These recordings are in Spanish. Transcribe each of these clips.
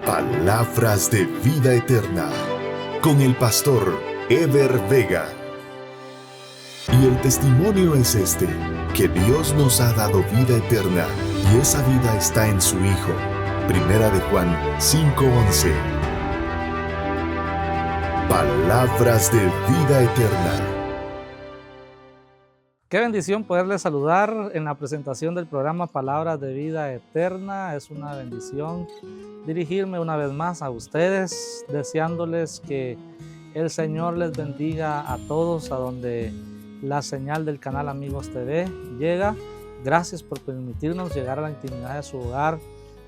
Palabras de vida eterna, con el pastor Ever Vega. Y el testimonio es este, que Dios nos ha dado vida eterna, y esa vida está en su Hijo. Primera de Juan 5:11. Palabras de vida eterna. Qué bendición poderles saludar en la presentación del programa Palabras de Vida Eterna. Es una bendición dirigirme una vez más a ustedes, deseándoles que el Señor les bendiga a todos a donde la señal del canal Amigos TV llega. Gracias por permitirnos llegar a la intimidad de su hogar.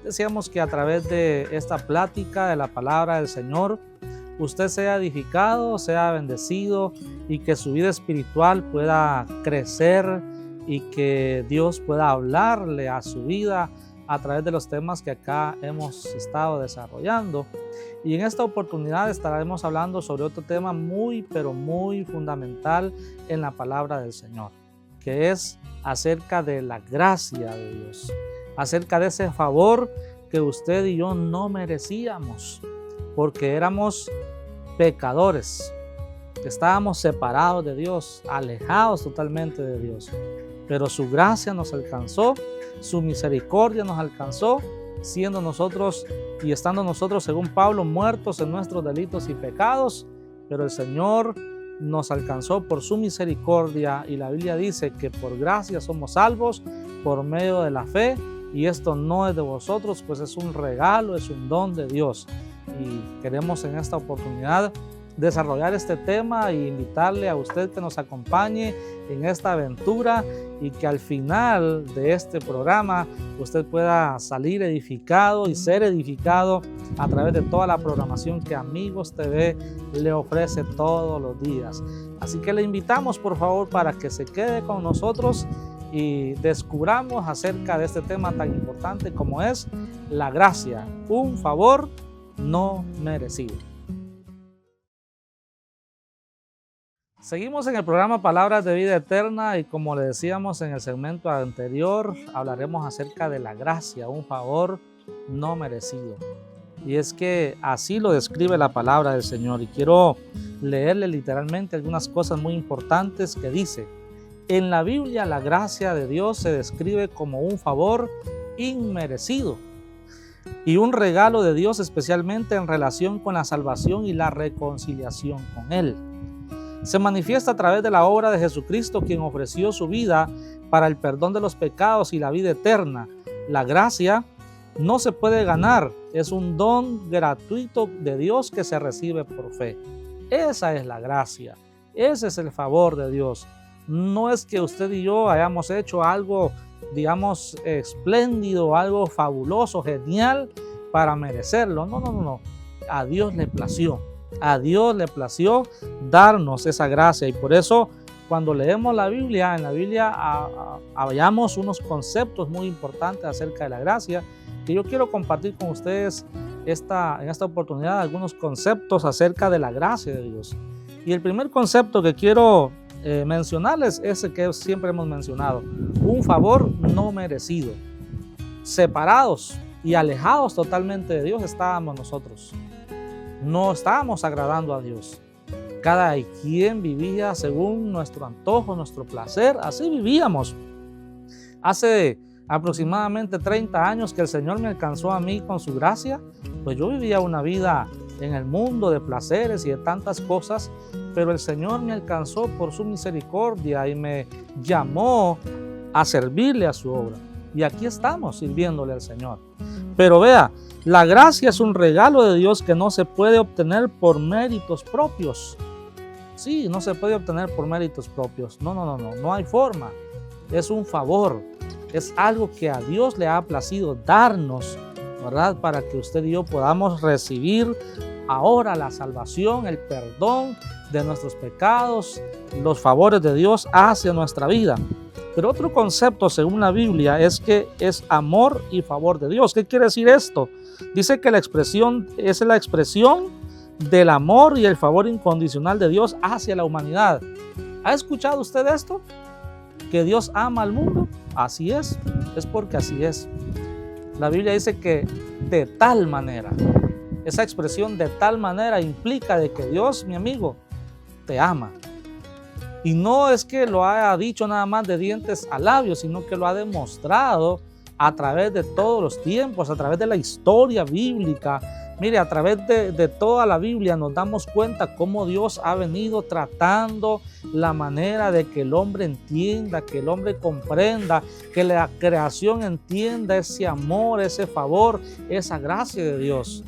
Deseamos que a través de esta plática de la palabra del Señor, usted sea edificado, sea bendecido y que su vida espiritual pueda crecer y que Dios pueda hablarle a su vida a través de los temas que acá hemos estado desarrollando. Y en esta oportunidad estaremos hablando sobre otro tema muy fundamental en la palabra del Señor, que es acerca de la gracia de Dios, acerca de ese favor que usted y yo no merecíamos, porque éramos pecadores, estábamos separados de Dios, alejados totalmente de Dios, pero su gracia nos alcanzó, su misericordia nos alcanzó, siendo nosotros y estando nosotros, según Pablo, muertos en nuestros delitos y pecados, pero el Señor nos alcanzó por su misericordia, y la Biblia dice que por gracia somos salvos por medio de la fe, y esto no es de vosotros, pues es un regalo, es un don de Dios. Y queremos en esta oportunidad desarrollar este tema e invitarle a usted que nos acompañe en esta aventura, y que al final de este programa usted pueda salir edificado y ser edificado a través de toda la programación que Amigos TV le ofrece todos los días. Así que le invitamos, por favor, para que se quede con nosotros y descubramos acerca de este tema tan importante como es la gracia, un favor no merecido. Seguimos en el programa Palabras de Vida Eterna, y como le decíamos en el segmento anterior, hablaremos acerca de la gracia, un favor no merecido. Y es que así lo describe la palabra del Señor, y quiero leerle literalmente algunas cosas muy importantes que dice: en la Biblia la gracia de Dios se describe como un favor inmerecido y un regalo de Dios, especialmente en relación con la salvación y la reconciliación con Él. Se manifiesta a través de la obra de Jesucristo, quien ofreció su vida para el perdón de los pecados y la vida eterna. La gracia no se puede ganar, es un don gratuito de Dios que se recibe por fe. Esa es la gracia, ese es el favor de Dios. No es que usted y yo hayamos hecho algo, digamos, espléndido, algo fabuloso, genial para merecerlo. No. A Dios le plació. A Dios le plació darnos esa gracia, y por eso cuando leemos la Biblia, en la Biblia hallamos unos conceptos muy importantes acerca de la gracia, que yo quiero compartir con ustedes en esta oportunidad, algunos conceptos acerca de la gracia de Dios. Y el primer concepto que quiero mencionarles es el que siempre hemos mencionado: un favor no merecido. Separados y alejados totalmente de Dios estábamos nosotros. No estábamos agradando a Dios. Cada quien vivía según nuestro antojo, nuestro placer. Así vivíamos. Hace aproximadamente 30 años que el Señor me alcanzó a mí con su gracia, pues yo vivía una vida en el mundo de placeres y de tantas cosas, pero el Señor me alcanzó por su misericordia y me llamó a servirle a su obra. Y aquí estamos sirviéndole al Señor. Pero vea, la gracia es un regalo de Dios que no se puede obtener por méritos propios. Sí, no se puede obtener por méritos propios. No hay forma. Es un favor. Es algo que a Dios le ha placido darnos, ¿verdad? Para que usted y yo podamos recibir ahora la salvación, el perdón de nuestros pecados, los favores de Dios hacia nuestra vida. Pero otro concepto, según la Biblia, es que es amor y favor de Dios. ¿Qué quiere decir esto? Dice que la expresión es la expresión del amor y el favor incondicional de Dios hacia la humanidad. ¿Ha escuchado usted esto? ¿Que Dios ama al mundo? Así es porque así es. La Biblia dice que de tal manera Esa expresión de tal manera implica de que Dios, mi amigo, te ama. Y no es que lo haya dicho nada más de dientes a labios, sino que lo ha demostrado a través de todos los tiempos, a través de la historia bíblica. Mire, a través de toda la Biblia nos damos cuenta cómo Dios ha venido tratando la manera de que el hombre entienda, que el hombre comprenda, que la creación entienda ese amor, ese favor, esa gracia de Dios.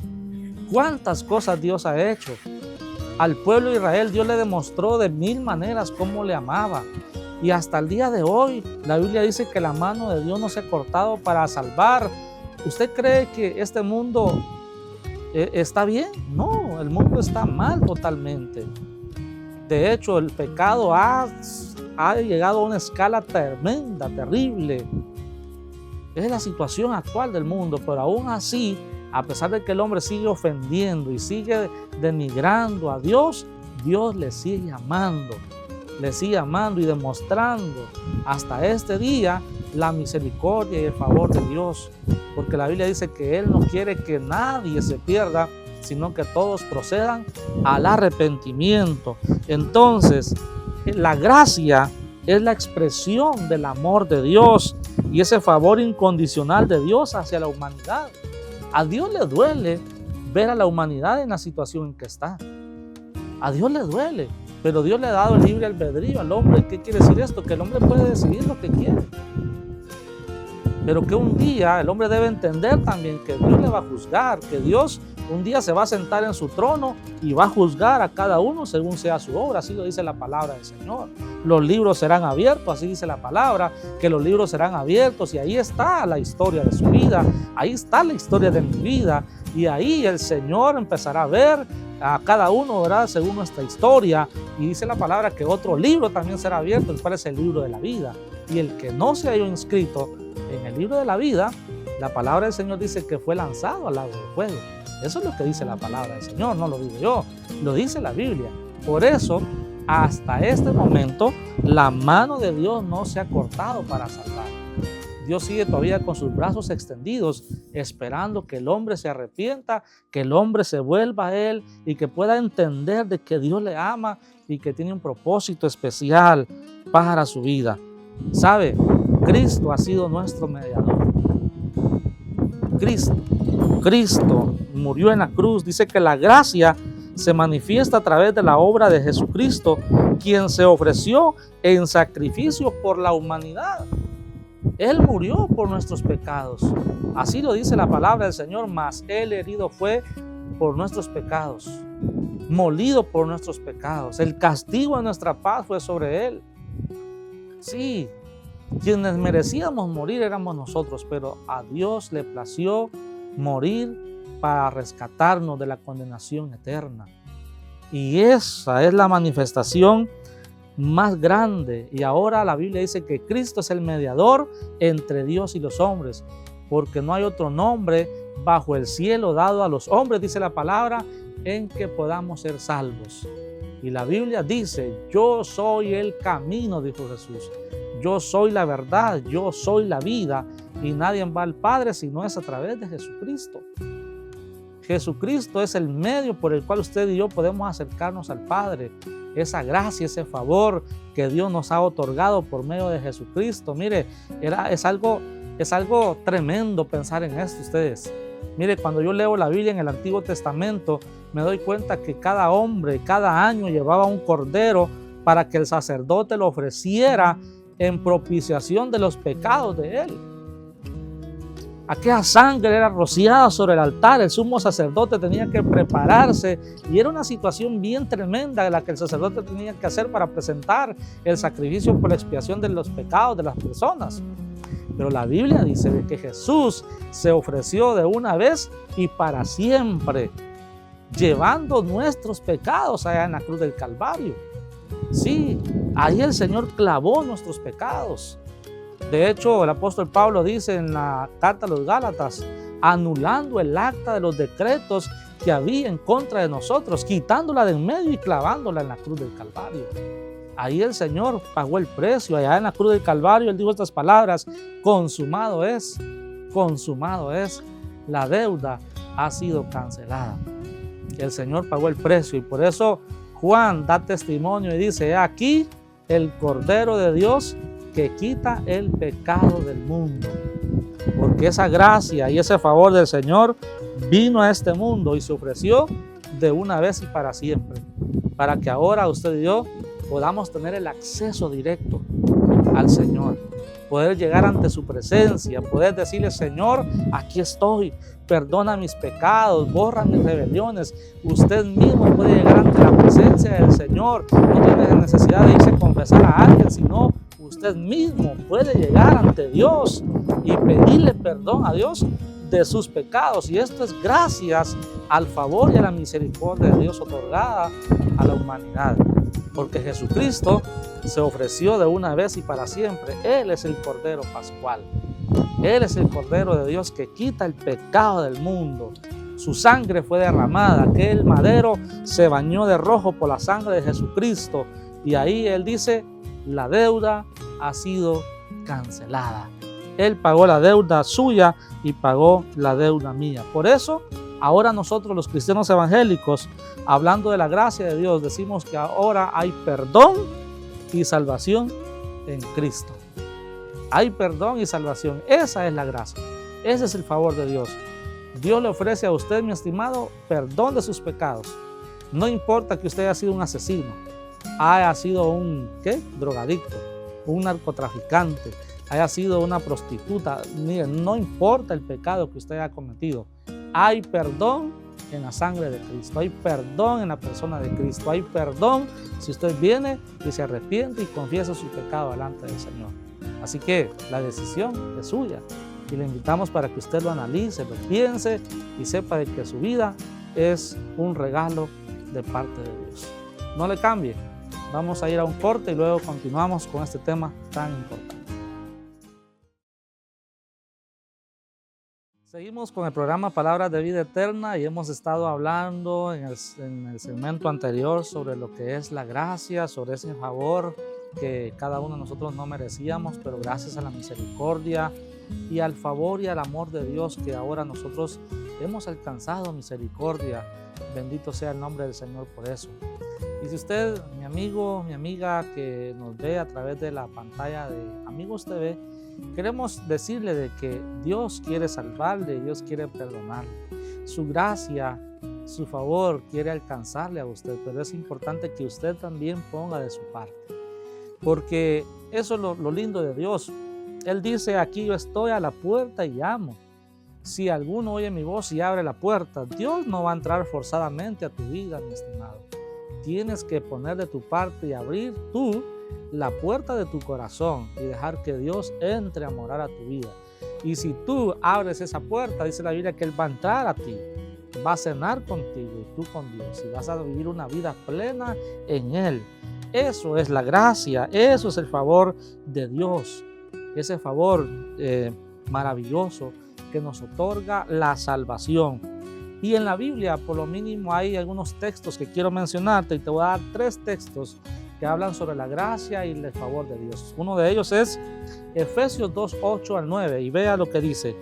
¿Cuántas cosas Dios ha hecho? Al pueblo de Israel Dios le demostró de mil maneras cómo le amaba. Y hasta el día de hoy la Biblia dice que la mano de Dios no se ha cortado para salvar. ¿Usted cree que este mundo está bien? No, el mundo está mal totalmente. De hecho, el pecado ha llegado a una escala tremenda, terrible. Es la situación actual del mundo, pero aún así, a pesar de que el hombre sigue ofendiendo y sigue denigrando a Dios, Dios le sigue amando y demostrando hasta este día la misericordia y el favor de Dios, porque la Biblia dice que Él no quiere que nadie se pierda, sino que todos procedan al arrepentimiento. Entonces, la gracia es la expresión del amor de Dios y ese favor incondicional de Dios hacia la humanidad. A Dios le duele ver a la humanidad en la situación en que está. A Dios le duele, pero Dios le ha dado el libre albedrío al hombre. ¿Qué quiere decir esto? Que el hombre puede decidir lo que quiere. Pero que un día el hombre debe entender también que Dios le va a juzgar, que Dios un día se va a sentar en su trono y va a juzgar a cada uno según sea su obra. Así lo dice la palabra del Señor. Los libros serán abiertos, así dice la palabra, que los libros serán abiertos y ahí está la historia de su vida, ahí está la historia de mi vida y ahí el Señor empezará a ver a cada uno, ¿verdad?, según nuestra historia. Y dice la palabra que otro libro también será abierto, el cual es el libro de la vida. Y el que no se haya inscrito en el libro de la vida, la palabra del Señor dice que fue lanzado al lago de fuego. Eso es lo que dice la palabra del Señor, no lo digo yo, lo dice la Biblia. Por eso, hasta este momento, la mano de Dios no se ha cortado para salvar. Dios sigue todavía con sus brazos extendidos, esperando que el hombre se arrepienta, que el hombre se vuelva a Él y que pueda entender de que Dios le ama y que tiene un propósito especial para su vida. ¿Sabe? Cristo ha sido nuestro mediador. Cristo murió en la cruz. Dice que la gracia se manifiesta a través de la obra de Jesucristo, quien se ofreció en sacrificio por la humanidad. Él murió por nuestros pecados. Así lo dice la palabra del Señor, mas Él herido fue por nuestros pecados, molido por nuestros pecados. El castigo de nuestra paz fue sobre Él. Sí, quienes merecíamos morir éramos nosotros, pero a Dios le plació morir para rescatarnos de la condenación eterna. Y esa es la manifestación más grande. Y ahora la Biblia dice que Cristo es el mediador entre Dios y los hombres, porque no hay otro nombre bajo el cielo dado a los hombres, dice la palabra, en que podamos ser salvos. Y la Biblia dice: yo soy el camino, dijo Jesús. Yo soy la verdad, yo soy la vida, y nadie va al Padre si no es a través de Jesucristo. Jesucristo es el medio por el cual usted y yo podemos acercarnos al Padre. Esa gracia, ese favor que Dios nos ha otorgado por medio de Jesucristo. Mire, es algo tremendo pensar en esto, ustedes. Mire, cuando yo leo la Biblia en el Antiguo Testamento, me doy cuenta que cada hombre, cada año llevaba un cordero para que el sacerdote lo ofreciera en propiciación de los pecados de él. Aquella sangre era rociada sobre el altar, el sumo sacerdote tenía que prepararse y era una situación bien tremenda la que el sacerdote tenía que hacer para presentar el sacrificio por la expiación de los pecados de las personas. Pero la Biblia dice que Jesús se ofreció de una vez y para siempre, llevando nuestros pecados allá en la cruz del Calvario. Sí, ahí el Señor clavó nuestros pecados. De hecho, el apóstol Pablo dice en la carta a los Gálatas, anulando el acta de los decretos que había en contra de nosotros, quitándola de en medio y clavándola en la cruz del Calvario. Ahí el Señor pagó el precio. Allá en la cruz del Calvario Él dijo estas palabras: consumado es la deuda ha sido cancelada. El Señor pagó el precio y por eso Juan da testimonio y dice: aquí el Cordero de Dios que quita el pecado del mundo. Porque esa gracia y ese favor del Señor vino a este mundo y se ofreció de una vez y para siempre, para que ahora usted y yo podamos tener el acceso directo al Señor, poder llegar ante su presencia, poder decirle: Señor, aquí estoy, perdona mis pecados, borra mis rebeliones. Usted mismo puede llegar ante la presencia del Señor, no tiene necesidad de irse a confesar a alguien, sino usted mismo puede llegar ante Dios y pedirle perdón a Dios de sus pecados. Y esto es gracias al favor y a la misericordia de Dios otorgada a la humanidad, porque Jesucristo se ofreció de una vez y para siempre. Él es el Cordero Pascual. Él es el Cordero de Dios que quita el pecado del mundo. Su sangre fue derramada. Aquel madero se bañó de rojo por la sangre de Jesucristo. Y ahí Él dice: la deuda ha sido cancelada. Él pagó la deuda suya y pagó la deuda mía. Por eso, ahora nosotros los cristianos evangélicos, hablando de la gracia de Dios, decimos que ahora hay perdón y salvación en Cristo. Hay perdón y salvación. Esa es la gracia. Ese es el favor de Dios. Dios le ofrece a usted, mi estimado, perdón de sus pecados. No importa que usted haya sido un asesino, haya sido un drogadicto, un narcotraficante, haya sido una prostituta. Miren, no importa el pecado que usted haya cometido. Hay perdón en la sangre de Cristo. Hay perdón en la persona de Cristo. Hay perdón si usted viene y se arrepiente y confiesa su pecado delante del Señor. Así que la decisión es suya y le invitamos para que usted lo analice, lo piense y sepa de que su vida es un regalo de parte de Dios. No le cambie. Vamos a ir a un corte y luego continuamos con este tema tan importante. Seguimos con el programa Palabras de Vida Eterna y hemos estado hablando en el segmento anterior sobre lo que es la gracia, sobre ese favor que cada uno de nosotros no merecíamos, pero gracias a la misericordia y al favor y al amor de Dios que ahora nosotros hemos alcanzado misericordia. Bendito sea el nombre del Señor por eso. Y si usted, mi amigo, mi amiga que nos ve a través de la pantalla de Amigos TV, queremos decirle de que Dios quiere salvarle, Dios quiere perdonarle. Su gracia, su favor quiere alcanzarle a usted, pero es importante que usted también ponga de su parte. Porque eso es lo lindo de Dios. Él dice: aquí yo estoy a la puerta y llamo. Si alguno oye mi voz y abre la puerta, Dios no va a entrar forzadamente a tu vida, mi estimado. Tienes que poner de tu parte y abrir tú la puerta de tu corazón y dejar que Dios entre a morar a tu vida. Y si tú abres esa puerta, dice la Biblia que Él va a entrar a ti, va a cenar contigo y tú con Dios, y vas a vivir una vida plena en Él. Eso es la gracia, eso es el favor de Dios, ese favor maravilloso que nos otorga la salvación. Y en la Biblia, por lo mínimo, hay algunos textos que quiero mencionarte y te voy a dar 3 textos que hablan sobre la gracia y el favor de Dios. Uno de ellos es Efesios 2, 8 al 9, y vea lo que dice: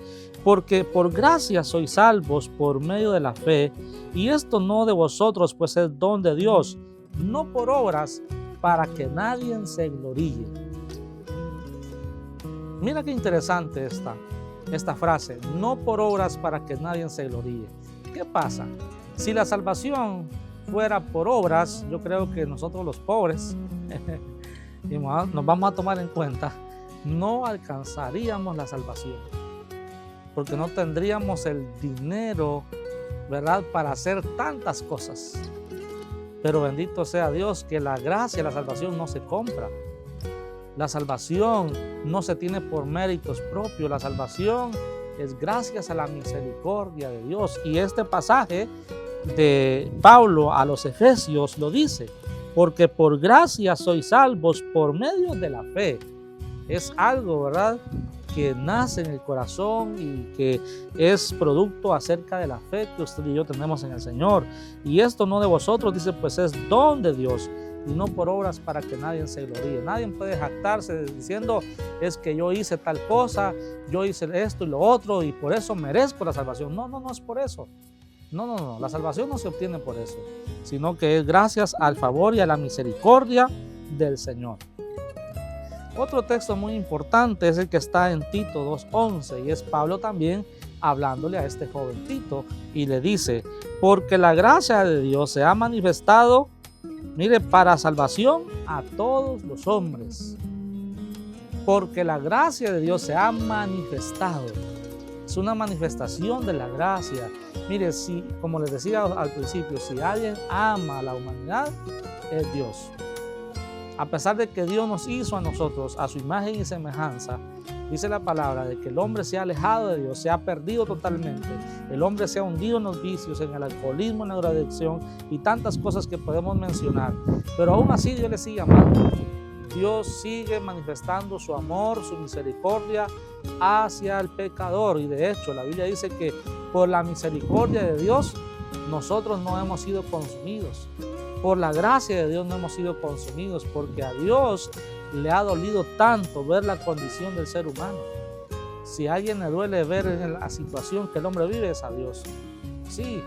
porque por gracia sois salvos por medio de la fe, y esto no de vosotros, pues es don de Dios, no por obras, para que nadie se gloríe. Mira qué interesante esta frase: no por obras para que nadie se gloríe. ¿Qué pasa? Si la salvación fuera por obras, yo creo que nosotros los pobres, y nos vamos a tomar en cuenta, no alcanzaríamos la salvación, porque no tendríamos el dinero, ¿verdad?, para hacer tantas cosas. Pero bendito sea Dios que la gracia, la salvación no se compra. La salvación no se tiene por méritos propios. La salvación es gracias a la misericordia de Dios. Y este pasaje de Pablo a los Efesios lo dice: porque por gracia sois salvos por medio de la fe. Es algo, ¿verdad?, que nace en el corazón y que es producto acerca de la fe que usted y yo tenemos en el Señor. Y esto no de vosotros, dice, pues es don de Dios. y no por obras para que nadie se gloríe. Nadie puede jactarse diciendo, es que yo hice tal cosa, yo hice esto y lo otro y por eso merezco la salvación. No es por eso. No, la salvación no se obtiene por eso, sino que es gracias al favor y a la misericordia del Señor. Otro texto muy importante es el que está en Tito 2:11 y es Pablo también hablándole a este joven Tito y le dice, porque la gracia de Dios se ha manifestado, mire, para salvación a todos los hombres. Porque la gracia de Dios se ha manifestado. Es una manifestación de la gracia. Mire, si, como les decía al principio, si alguien ama a la humanidad, es Dios. A pesar de que Dios nos hizo a nosotros a su imagen y semejanza, dice la palabra de que el hombre se ha alejado de Dios, se ha perdido totalmente. El hombre se ha hundido en los vicios, en el alcoholismo, en la drogadicción y tantas cosas que podemos mencionar. Pero aún así Dios le sigue amando. Dios sigue manifestando su amor, su misericordia hacia el pecador. Y de hecho la Biblia dice que por la misericordia de Dios nosotros no hemos sido consumidos. Por la gracia de Dios no hemos sido consumidos, porque a Dios le ha dolido tanto ver la condición del ser humano. Si a alguien le duele ver en la situación que el hombre vive, es a Dios. Sí,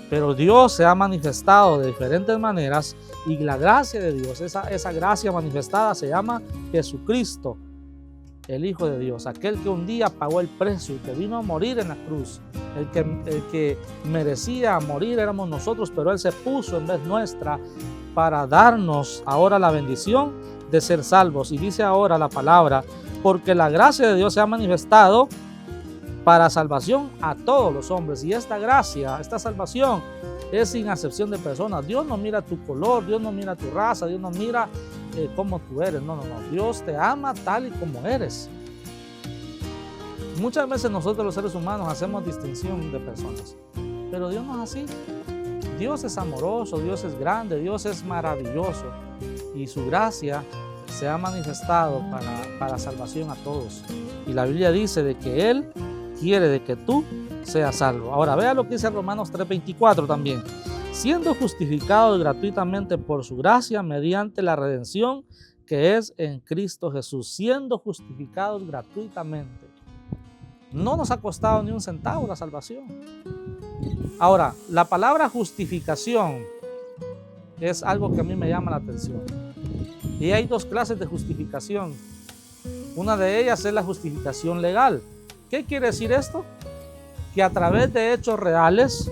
pero Dios se ha manifestado de diferentes maneras y la gracia de Dios, esa gracia manifestada se llama Jesucristo, el Hijo de Dios, aquel que un día pagó el precio y que vino a morir en la cruz. El que merecía morir éramos nosotros, pero Él se puso en vez nuestra para darnos ahora la bendición de ser salvos. Y dice ahora la palabra, porque la gracia de Dios se ha manifestado para salvación a todos los hombres. Y esta gracia, esta salvación es sin acepción de personas. Dios no mira tu color, Dios no mira tu raza, Dios no mira cómo tú eres. No. Dios te ama tal y como eres. Muchas veces nosotros los seres humanos hacemos distinción de personas, pero Dios no es así. Dios es amoroso, Dios es grande, Dios es maravilloso y su gracia se ha manifestado para salvación a todos. Y la Biblia dice de que Él quiere de que tú seas salvo. Ahora vea lo que dice Romanos 3:24 también. Siendo justificados gratuitamente por su gracia mediante la redención que es en Cristo Jesús. Siendo justificados gratuitamente. No nos ha costado ni un centavo la salvación. Ahora, la palabra justificación es algo que a mí me llama la atención. Y hay dos clases de justificación. Una de ellas es la justificación legal. ¿Qué quiere decir esto? Que a través de hechos reales,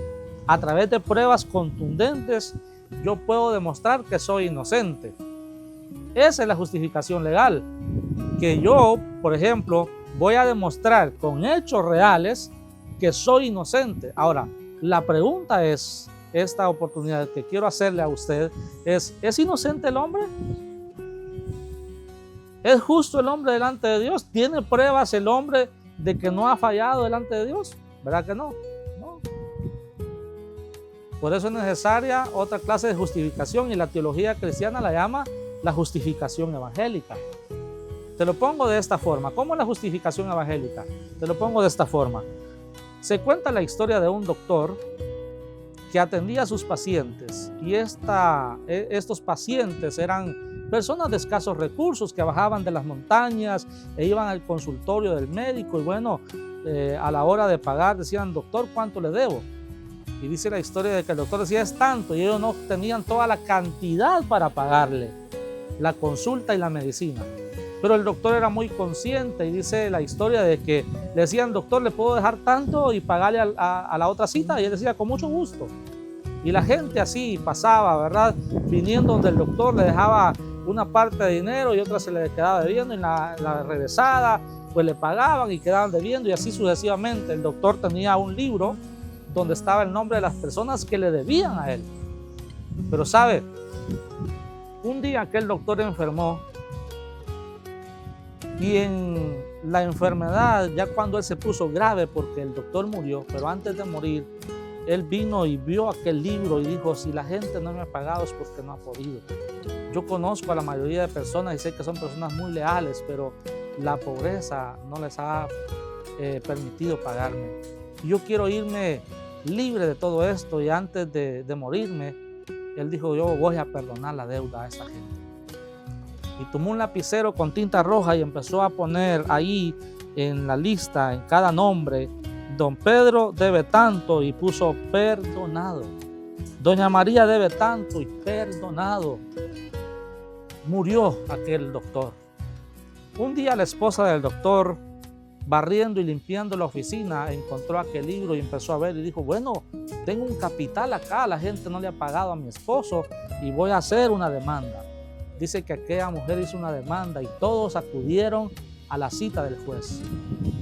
a través de pruebas contundentes, yo puedo demostrar que soy inocente. Esa es la justificación legal. Que yo, por ejemplo, voy a demostrar con hechos reales que soy inocente. Ahora, la pregunta es, esta oportunidad que quiero hacerle a usted ¿es inocente el hombre? ¿Es justo el hombre delante de Dios? ¿Tiene pruebas el hombre de que no ha fallado delante de Dios? ¿Verdad que no? No. Por eso es necesaria otra clase de justificación y la teología cristiana la llama la justificación evangélica. Te lo pongo de esta forma. ¿Cómo es la justificación evangélica? Te lo pongo de esta forma. Se cuenta la historia de un doctor que atendía a sus pacientes y estos pacientes eran personas de escasos recursos que bajaban de las montañas e iban al consultorio del médico y bueno, a la hora de pagar decían, doctor, ¿cuánto le debo? Y dice la historia de que el doctor decía, es tanto, y ellos no tenían toda la cantidad para pagarle la consulta y la medicina. Pero el doctor era muy consciente y dice la historia de que le decían, doctor, ¿le puedo dejar tanto y pagarle a la otra cita? Y él decía, con mucho gusto. Y la gente así pasaba, ¿verdad? Viniendo donde el doctor le dejaba una parte de dinero y otra se le quedaba debiendo y la regresada pues le pagaban y quedaban debiendo y así sucesivamente. El doctor tenía un libro donde estaba el nombre de las personas que le debían a él. Pero sabe, un día aquel doctor enfermó y en la enfermedad, ya cuando él se puso grave porque el doctor murió, pero antes de morir, él vino y vio aquel libro y dijo, si la gente no me ha pagado es porque no ha podido. Yo conozco a la mayoría de personas y sé que son personas muy leales, pero la pobreza no les ha permitido pagarme. Yo quiero irme libre de todo esto y antes de morirme, Él dijo, yo voy a perdonar la deuda a esta gente. Y tomó un lapicero con tinta roja y empezó a poner ahí en la lista, en cada nombre, don Pedro debe tanto, y puso perdonado. Doña María debe tanto y perdonado. Murió aquel doctor. Un día la esposa del doctor, barriendo y limpiando la oficina, encontró aquel libro y empezó a ver y dijo, bueno, tengo un capital acá, la gente no le ha pagado a mi esposo y voy a hacer una demanda. Dice que aquella mujer hizo una demanda y todos acudieron a la cita del juez.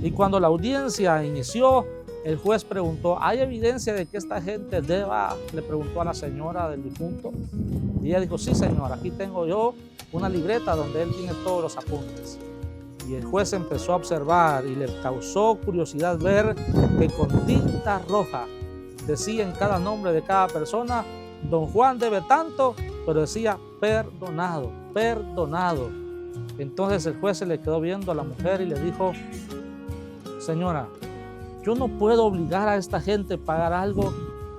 Y cuando la audiencia inició, el juez preguntó, ¿hay evidencia de que esta gente deba? Le preguntó a la señora del difunto. Y ella dijo, sí señora, aquí tengo yo una libreta donde él tiene todos los apuntes. Y el juez empezó a observar y le causó curiosidad ver que con tinta roja decía en cada nombre de cada persona, don Juan debe tanto, pero decía perdonado, perdonado. Entonces el juez se le quedó viendo a la mujer y le dijo, señora, yo no puedo obligar a esta gente a pagar algo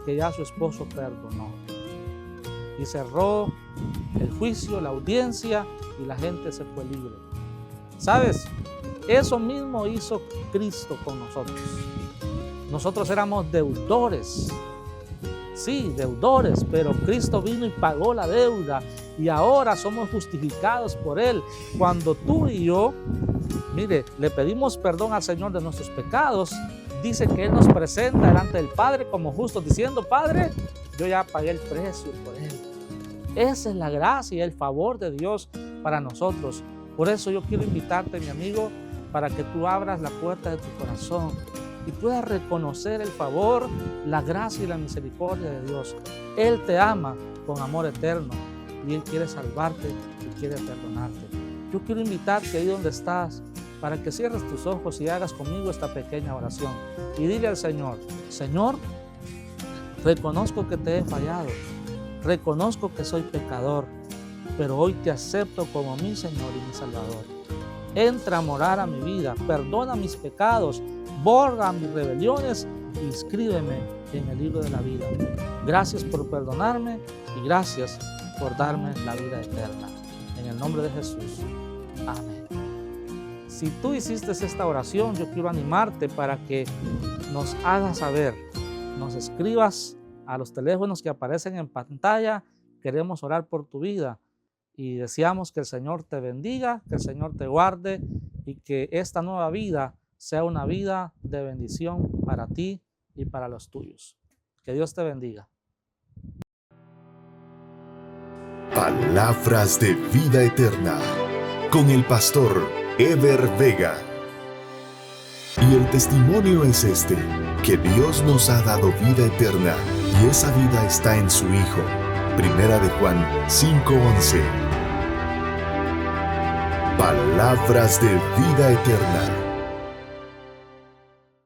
que ya su esposo perdonó. Y cerró el juicio, la audiencia, y la gente se fue libre. ¿Sabes? Eso mismo hizo Cristo con nosotros. Nosotros éramos deudores. Sí, deudores, pero Cristo vino y pagó la deuda y ahora somos justificados por Él. Cuando tú y yo, mire, le pedimos perdón al Señor de nuestros pecados, dice que Él nos presenta delante del Padre como justos, diciendo, Padre, yo ya pagué el precio por Él. Esa es la gracia y el favor de Dios para nosotros. Por eso yo quiero invitarte, mi amigo, para que tú abras la puerta de tu corazón y puedas reconocer el favor, la gracia y la misericordia de Dios. Él te ama con amor eterno y Él quiere salvarte y quiere perdonarte. Yo quiero invitarte ahí donde estás para que cierres tus ojos y hagas conmigo esta pequeña oración y dile al Señor, Señor, reconozco que te he fallado, reconozco que soy pecador, pero hoy te acepto como mi Señor y mi Salvador. Entra a morar a mi vida, perdona mis pecados, borra mis rebeliones y inscríbeme en el libro de la vida. Gracias por perdonarme y gracias por darme la vida eterna. En el nombre de Jesús. Amén. Si tú hiciste esta oración, yo quiero animarte para que nos hagas saber, nos escribas a los teléfonos que aparecen en pantalla. Queremos orar por tu vida y deseamos que el Señor te bendiga, que el Señor te guarde y que esta nueva vida sea una vida de bendición para ti y para los tuyos. Que Dios te bendiga. Palabras de vida eterna con el pastor Ever Vega. Y el testimonio es este, que Dios nos ha dado vida eterna y esa vida está en su Hijo. Primera de Juan 5:11. Palabras de vida eterna.